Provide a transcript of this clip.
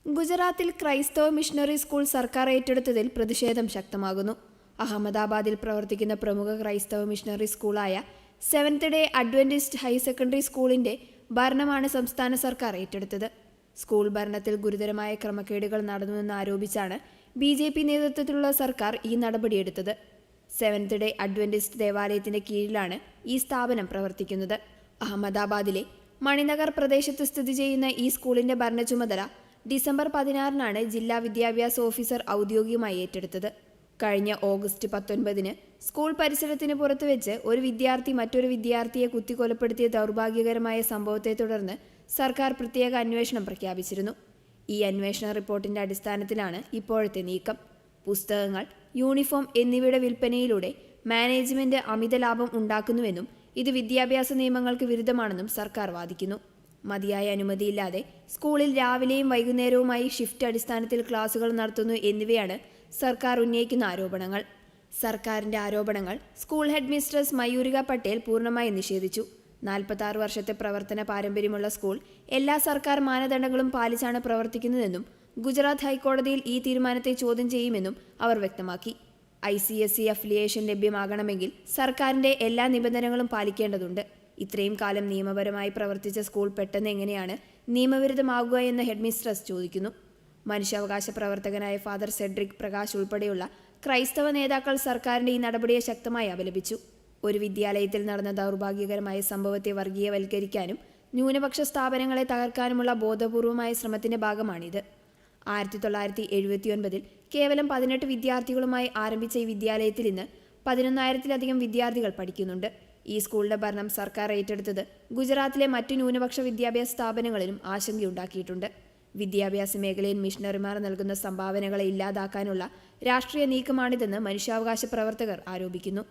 ഗുജറാത്തിൽ ക്രൈസ്തവ missionary school സർക്കാർ ഏറ്റെടുത്തതിൽ പ്രതിഷേധം ശക്തമാകുന്നു. അഹമ്മദാബാദിൽ പ്രവർത്തിക്കുന്ന പ്രമുഖ ക്രൈസ്തവ മിഷണറി സ്കൂളായ Seventh Day Adventist Higher Secondary സ്കൂളിന്റെ ഭരണമാണ് സംസ്ഥാന സർക്കാർ ഏറ്റെടുത്തത്. സ്കൂൾ ഭരണത്തിൽ ഗുരുതരമായ ക്രമക്കേടുകൾ നടന്നുവെന്ന് ആരോപിച്ചാണ് BJP നേതൃത്വത്തിലുള്ള സർക്കാർ ഈ നടപടിയെടുത്തത്. സെവൻത് ഡേ അഡ്വന്റിസ്റ്റ് ദേവാലയത്തിന്റെ കീഴിലാണ് ഈ സ്ഥാപനം പ്രവർത്തിക്കുന്നത്. അഹമ്മദാബാദിലെ മണിനഗർ പ്രദേശത്ത് സ്ഥിതി ചെയ്യുന്ന ഈ സ്കൂളിന്റെ ഭരണ ചുമതല ഡിസംബർ 16-നാണ് ജില്ലാ വിദ്യാഭ്യാസ ഓഫീസർ ഔദ്യോഗികമായി ഏറ്റെടുത്തത്. കഴിഞ്ഞ ഓഗസ്റ്റ് 19-ന് സ്കൂൾ പരിസരത്തിന് പുറത്തു വെച്ച് ഒരു വിദ്യാർത്ഥി മറ്റൊരു വിദ്യാർത്ഥിയെ കുത്തിക്കൊലപ്പെടുത്തിയ ദൗർഭാഗ്യകരമായ സംഭവത്തെ തുടർന്ന് സർക്കാർ പ്രത്യേക അന്വേഷണം പ്രഖ്യാപിച്ചിരുന്നു. ഈ അന്വേഷണ റിപ്പോർട്ടിന്റെ അടിസ്ഥാനത്തിലാണ് ഇപ്പോഴത്തെ നീക്കം. പുസ്തകങ്ങൾ, യൂണിഫോം എന്നിവയുടെ വിൽപ്പനയിലൂടെ മാനേജ്മെന്റ് അമിത ലാഭം ഉണ്ടാക്കുന്നുവെന്നും ഇത് വിദ്യാഭ്യാസ നിയമങ്ങൾക്ക് വിരുദ്ധമാണെന്നും സർക്കാർ വാദിക്കുന്നു. മതിയായ അനുമതിയില്ലാതെ സ്കൂളിൽ രാവിലെയും വൈകുന്നേരവുമായി ഷിഫ്റ്റ് അടിസ്ഥാനത്തിൽ ക്ലാസുകൾ നടത്തുന്നു എന്നിവയാണ് സർക്കാർ ഉന്നയിക്കുന്ന ആരോപണങ്ങൾ. സർക്കാരിന്റെ ആരോപണങ്ങൾ സ്കൂൾ ഹെഡ് മിസ്ട്രസ് മയൂരിക പട്ടേൽ പൂർണ്ണമായി നിഷേധിച്ചു. 46 വർഷത്തെ പ്രവർത്തന പാരമ്പര്യമുള്ള സ്കൂൾ എല്ലാ സർക്കാർ മാനദണ്ഡങ്ങളും പാലിച്ചാണ് പ്രവർത്തിക്കുന്നതെന്നും ഗുജറാത്ത് ഹൈക്കോടതിയിൽ ഈ തീരുമാനത്തെ ചോദ്യം ചെയ്യുമെന്നും അവർ വ്യക്തമാക്കി. ICSE അഫിലിയേഷൻ ലഭ്യമാകണമെങ്കിൽ സർക്കാരിന്റെ എല്ലാ നിബന്ധനകളും പാലിക്കേണ്ടതുണ്ട്. ഇത്രയും കാലം നിയമപരമായി പ്രവർത്തിച്ച സ്കൂൾ പെട്ടെന്ന് എങ്ങനെയാണ് നിയമവിരുദ്ധമാകുക എന്ന് ഹെഡ് മിസ്ട്രസ് ചോദിക്കുന്നു. മനുഷ്യാവകാശ പ്രവർത്തകനായ ഫാദർ സെഡ്രിക് പ്രകാശ് ഉൾപ്പെടെയുള്ള ക്രൈസ്തവ നേതാക്കൾ സർക്കാരിന്റെ ഈ നടപടിയെ ശക്തമായി അപലപിച്ചു. ഒരു വിദ്യാലയത്തിൽ നടന്ന ദൗർഭാഗ്യകരമായ സംഭവത്തെ വർഗീയവൽക്കരിക്കാനും ന്യൂനപക്ഷ സ്ഥാപനങ്ങളെ തകർക്കാനുമുള്ള ബോധപൂർവമായ ശ്രമത്തിന്റെ ഭാഗമാണിത്. 1979-ൽ കേവലം 18 വിദ്യാർത്ഥികളുമായി ആരംഭിച്ച ഈ വിദ്യാലയത്തിൽ ഇന്ന് 11,000-ലധികം വിദ്യാർത്ഥികൾ പഠിക്കുന്നുണ്ട്. ഈ സ്കൂളിന്റെ ഭരണം സർക്കാർ ഏറ്റെടുത്തത് ഗുജറാത്തിലെ മറ്റു ന്യൂനപക്ഷ വിദ്യാഭ്യാസ സ്ഥാപനങ്ങളിലും ആശങ്കയുണ്ടാക്കിയിട്ടുണ്ട്. വിദ്യാഭ്യാസ മേഖലയിൽ മിഷണറിമാർ നൽകുന്ന സംഭാവനകളെ ഇല്ലാതാക്കാനുള്ള രാഷ്ട്രീയ നീക്കമാണിതെന്ന് മനുഷ്യാവകാശ പ്രവർത്തകർ ആരോപിക്കുന്നു.